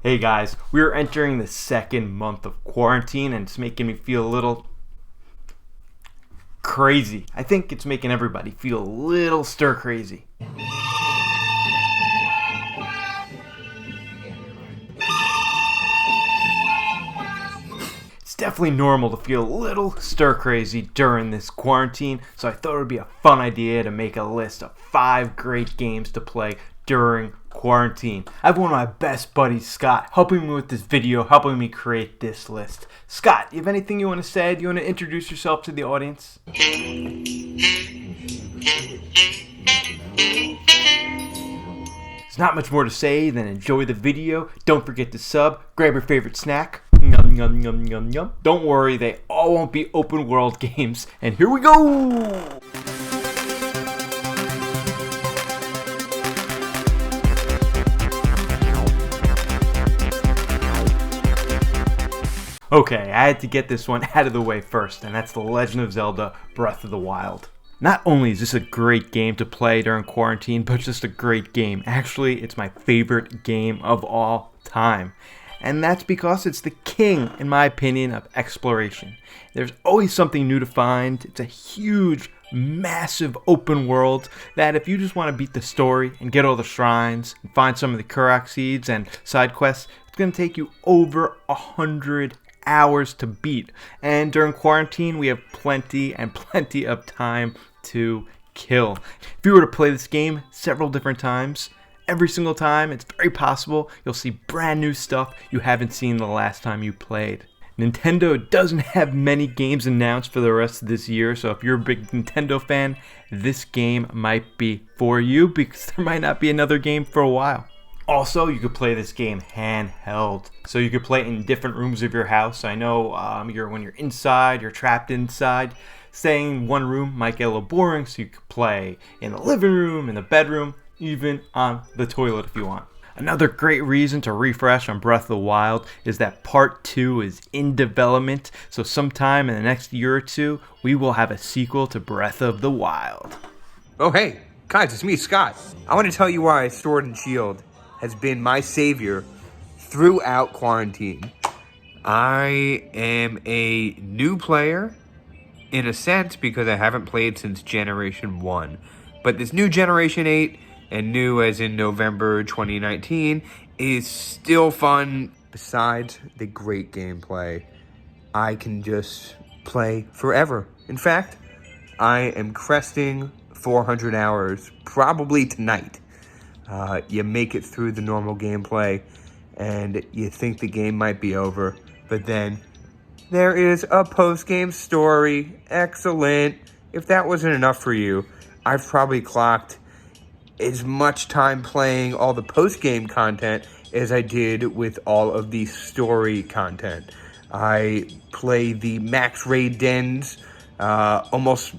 Hey guys, we're entering the second month of quarantine and it's making me feel a little crazy. I think it's making everybody feel a little stir crazy. It's definitely normal to feel a little stir crazy during this quarantine, so I thought it would be a fun idea to make a list of 5 great games to play during quarantine. I have one of my best buddies, Scott, helping me with this video, helping me create this list. Scott, you have anything you want to say? Do you want to introduce yourself to the audience? There's not much more to say than enjoy the video. Don't forget to sub, grab your favorite snack. Yum, yum, yum, yum, yum. Don't worry, they all won't be open world games. And here we go! Okay, I had to get this one out of the way first, and that's The Legend of Zelda Breath of the Wild. Not only is this a great game to play during quarantine, but just a great game. Actually, it's my favorite game of all time. And that's because it's the king, in my opinion, of exploration. There's always something new to find. It's a huge, massive open world that if you just want to beat the story and get all the shrines and find some of the Korok seeds and side quests, it's going to take you over 100 hours to beat. And during quarantine, we have plenty of time to kill. If you were to play this game several different times, every single time, it's very possible you'll see brand new stuff you haven't seen the last time you played. Nintendo doesn't have many games announced for the rest of this year, so if you're a big Nintendo fan, this game might be for you because there might not be another game for a while. Also, you could play this game handheld, so you could play it in different rooms of your house. I know when you're inside, you're trapped inside. Staying in one room might get a little boring, so you could play in the living room, in the bedroom, even on the toilet if you want. Another great reason to refresh on Breath of the Wild is that Part 2 is in development, so sometime in the next year or two, we will have a sequel to Breath of the Wild. Oh hey, guys, it's me, Scott. I want to tell you why Sword and Shield has been my savior throughout quarantine. I am a new player, in a sense, because I haven't played since Generation 1. But this new Generation 8, and new as in November 2019, is still fun. Besides the great gameplay, I can just play forever. In fact, I am cresting 400 hours, probably tonight. You make it through the normal gameplay, and you think the game might be over, but then there is a post-game story. Excellent. If that wasn't enough for you, I've probably clocked as much time playing all the post-game content as I did with all of the story content. I play the max raid dens almost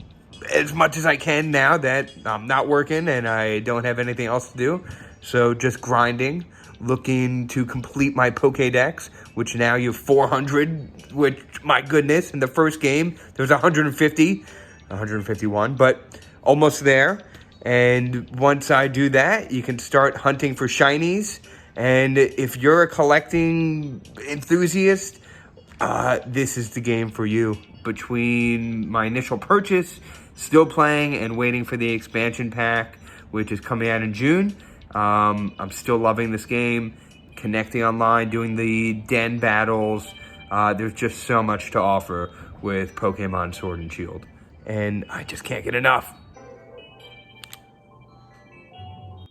as much as I can now that I'm not working and I don't have anything else to do. So just grinding, looking to complete my Pokédex, which now you have 400, which, my goodness, in the first game, there was 151, but almost there. And once I do that, you can start hunting for shinies. And if you're a collecting enthusiast, this is the game for you. Between my initial purchase, still playing, and waiting for the expansion pack, which is coming out in June, I'm still loving this game. Connecting online, doing the den battles. There's just so much to offer with Pokemon Sword and Shield. And I just can't get enough.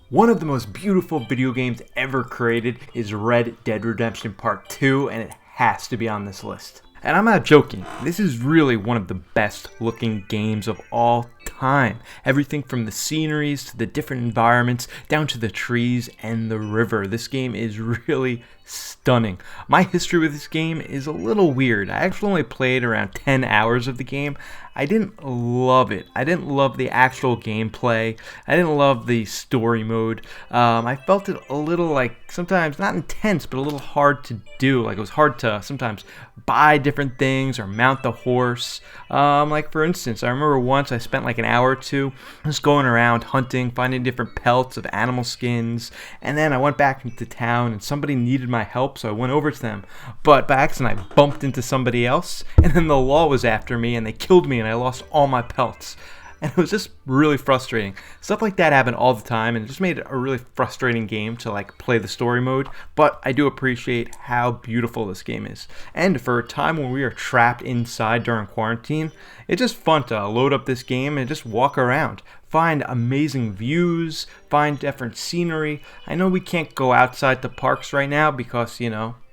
One of the most beautiful video games ever created is Red Dead Redemption Part 2, and it has to be on this list. And I'm not joking, this is really one of the best looking games of all time. Everything from the sceneries to the different environments down to the trees and the river. This game is really stunning. My history with this game is a little weird. I actually only played around 10 hours of the game. I didn't love it. I didn't love the actual gameplay. I didn't love the story mode. I felt it a little like sometimes not intense, but a little hard to do. Like it was hard to sometimes buy different things or mount the horse. Like for instance, I remember once I spent like an hour or two just going around hunting, finding different pelts of animal skins, and then I went back into town and somebody needed my help, so I went over to them. But by accident, I bumped into somebody else, and then the law was after me, and they killed me, and I lost all my pelts. And it was just really frustrating. Stuff like that happened all the time, and it just made it a really frustrating game to like play the story mode. But I do appreciate how beautiful this game is. And for a time when we are trapped inside during quarantine, it's just fun to load up this game and just walk around. Find amazing views, find different scenery. I know we can't go outside the parks right now because,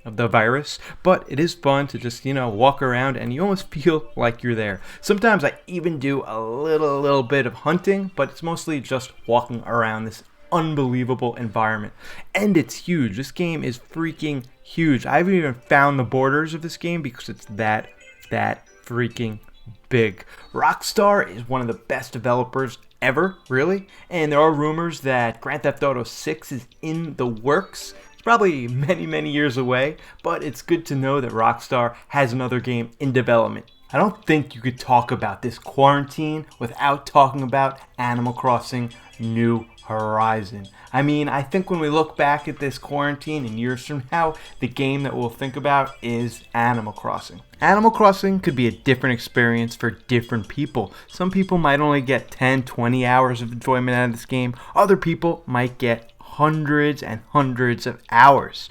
of the virus, but it is fun to just walk around and you almost feel like you're there. Sometimes I even do a little bit of hunting, but it's mostly just walking around this unbelievable environment. And it's huge. This game is freaking huge. I haven't even found the borders of this game because it's that freaking big. Rockstar is one of the best developers ever, really, and there are rumors that Grand Theft Auto 6 is in the works. Probably many years away, but it's good to know that Rockstar has another game in development. I don't think you could talk about this quarantine without talking about Animal Crossing New Horizon. I mean, I think when we look back at this quarantine in years from now, the game that we'll think about is Animal Crossing. Animal Crossing could be a different experience for different people. Some people might only get 10, 20 hours of enjoyment out of this game. Other people might get hundreds and hundreds of hours.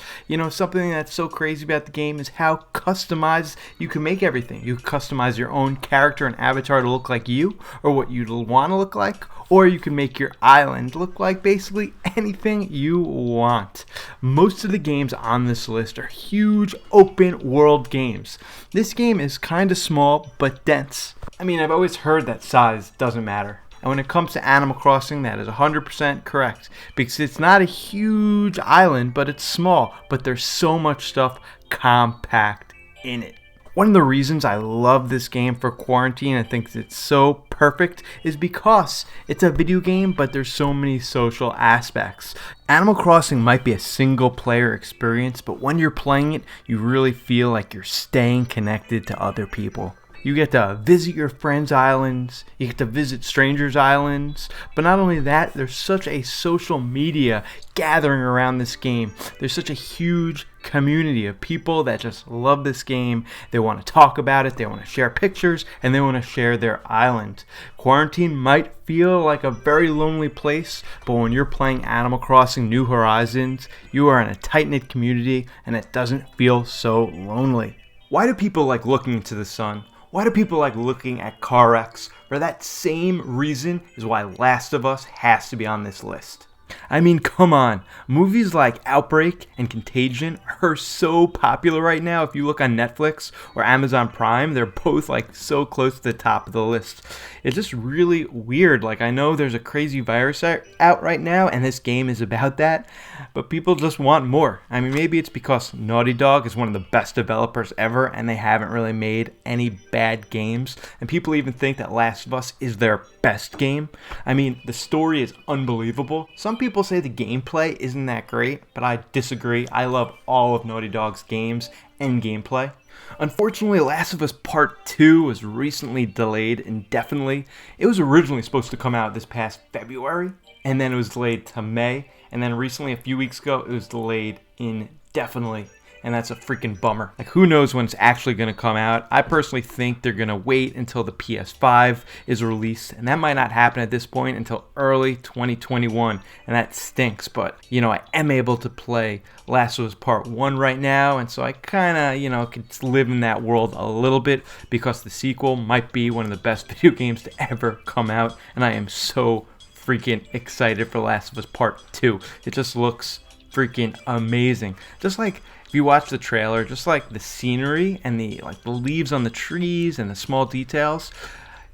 Something that's so crazy about the game is how customized you can make everything. You customize your own character and avatar to look like you, or what you'd want to look like, or you can make your island look like basically anything you want. Most of the games on this list are huge open world games. This game is kind of small but dense. I mean, I've always heard that size doesn't matter. And when it comes to Animal Crossing, that is 100% correct. Because it's not a huge island, but it's small. But there's so much stuff compact in it. One of the reasons I love this game for quarantine, I think it's so perfect, is because it's a video game, but there's so many social aspects. Animal Crossing might be a single player experience, but when you're playing it, you really feel like you're staying connected to other people. You get to visit your friends' islands, you get to visit strangers' islands, but not only that, there's such a social media gathering around this game. There's such a huge community of people that just love this game. They want to talk about it, they want to share pictures, and they want to share their island. Quarantine might feel like a very lonely place, but when you're playing Animal Crossing New Horizons, you are in a tight-knit community, and it doesn't feel so lonely. Why do people like looking into the sun? Why do people like looking at car wrecks? For that same reason is why Last of Us has to be on this list. I mean, come on. Movies like Outbreak and Contagion are so popular right now. If you look on Netflix or Amazon Prime, they're both like so close to the top of the list. It's just really weird. Like, I know there's a crazy virus out right now, and this game is about that, but people just want more. I mean, maybe it's because Naughty Dog is one of the best developers ever, and they haven't really made any bad games, and people even think that Last of Us is their best game. I mean, the story is unbelievable. Some people say the gameplay isn't that great, but I disagree. I love all of Naughty Dog's games and gameplay. Unfortunately, Last of Us Part 2 was recently delayed indefinitely. It was originally supposed to come out this past February, and then it was delayed to May, and then recently, a few weeks ago, it was delayed indefinitely. And that's a freaking bummer. Like, who knows when it's actually going to come out? I personally think they're going to wait until the PS5 is released, and that might not happen at this point until early 2021, and that stinks. But, I am able to play Last of Us Part 1 right now, and so I kind of, could live in that world a little bit, because the sequel might be one of the best video games to ever come out, and I am so freaking excited for Last of Us Part 2. It just looks freaking amazing. Just like, if you watch the trailer, just like the scenery and the leaves on the trees and the small details,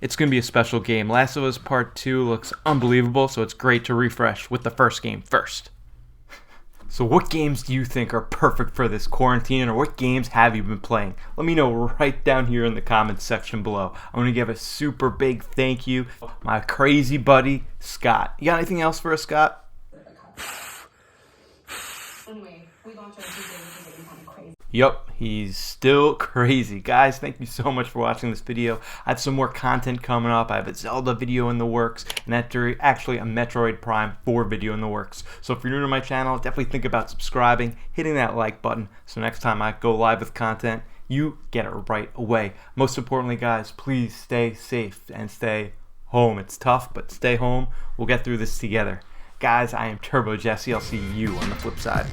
it's going to be a special game. Last of Us Part 2 looks unbelievable, so it's great to refresh with the first game first. So what games do you think are perfect for this quarantine, or what games have you been playing? Let me know right down here in the comments section below. I want to give a super big thank you to my crazy buddy, Scott. You got anything else for us, Scott? Yup, he's still crazy. Guys, thank you so much for watching this video. I have some more content coming up. I have a Zelda video in the works, and actually a Metroid Prime 4 video in the works. So if you're new to my channel, definitely think about subscribing, hitting that like button, so next time I go live with content, you get it right away. Most importantly, guys, please stay safe and stay home. It's tough, but stay home. We'll get through this together. Guys, I am Turbo Jesse. I'll see you on the flip side.